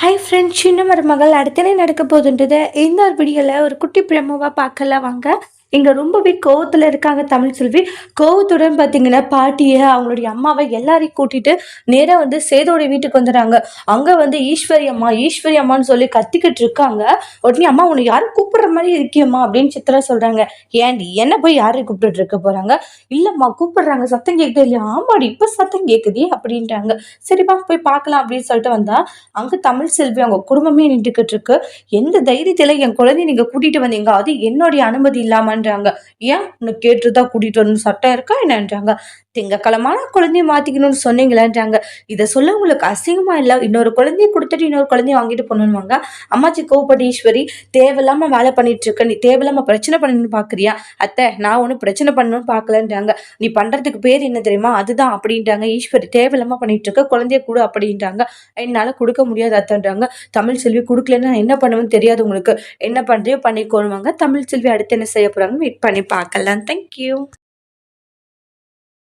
Hi friends, சின்ன மருமகள் அடுத்தனே நடக்க போகுதுன்றத இந்த ஒரு வீடியோவில் ஒரு குட்டி பிரமோவாக பார்க்கலாம் வாங்க. இங்கே ரொம்பவே கோவத்தில் இருக்காங்க தமிழ் செல்வி. கோவத்துடன் பார்த்தீங்கன்னா பாட்டியை அவங்களுடைய அம்மாவை எல்லாரையும் கூட்டிட்டு நேராக வந்து சேதோடைய வீட்டுக்கு வந்துடுறாங்க. அங்கே வந்து ஈஸ்வரி அம்மா ஈஸ்வரி அம்மான்னு சொல்லி கத்திக்கிட்டு இருக்காங்க. உடனே அம்மா உன்னை யாரும் கூப்பிடுற மாதிரி இருக்கியம்மா அப்படின்னு சித்ரா சொல்கிறாங்க. ஏன்டி என்ன போய் யாரையும் கூப்பிட்டு இருக்க போகிறாங்க? இல்லைம்மா கூப்பிடுறாங்க, சத்தம் கேட்குது இல்லையா? ஆமாடி இப்போ சத்தம் கேட்குதே அப்படின்ட்டாங்க. சரிப்பா போய் பார்க்கலாம் அப்படின்னு சொல்லிட்டு வந்தா அங்க தமிழ் செல்வி அவங்க குடும்பமே நின்றுக்கிட்டு இருக்கு. எந்த தைரியத்துல என் குழந்தைய நீங்க கூட்டிட்டு வந்தீங்க? அது என்னுடைய அனுமதி இல்லாமன்றாங்க. ஏன் உன்னை கேட்டுதான் கூட்டிட்டு வரணும் சட்டம் இருக்கா என்னன்றாங்க. திங்கக்கிழமான குழந்தைய மாத்திக்கணும்னு சொன்னீங்களேன்றாங்க. இதை சொல்ல உங்களுக்கு அசிங்கமா இல்லை? இன்னொரு குழந்தைய கொடுத்துட்டு இன்னொரு குழந்தைய வாங்கிட்டு போகணுவாங்க. அம்மாச்சி கோவப்பட்டு ஈஸ்வரி தேவையில்லாம வேலை பண்ணிட்டு இருக்க, நீ தேவையில்லாம பிரச்சனை பண்ணணும்னு பாக்குறியா? அத்தை நான் ஒன்னும் பிரச்சனை பண்ணணும்னு பாக்கலன்றாங்க. நீ பண்றதுக்கு பேர் என்ன தெரியுமா? அதுதான் அப்படின்றாங்க. ஈஸ்வரி தேவையில்லாம பண்ணிட்டு இருக்க, குழந்தைய கொடு அப்படின்றாங்க. என்னால கொடுக்க முடியாது அத்தன்றாங்க. தமிழ் செல்வி கொடுக்கலன்னா என்ன பண்ணுவேன்னு தெரியாது உங்களுக்கு, என்ன பண்றியோ பண்ணிக்கோணுவாங்க. தமிழ் செல்வி அடுத்து என்ன செய்ய போறாங்கன்னு வெயிட் பண்ணி பார்க்கலாம். தேங்க்யூ.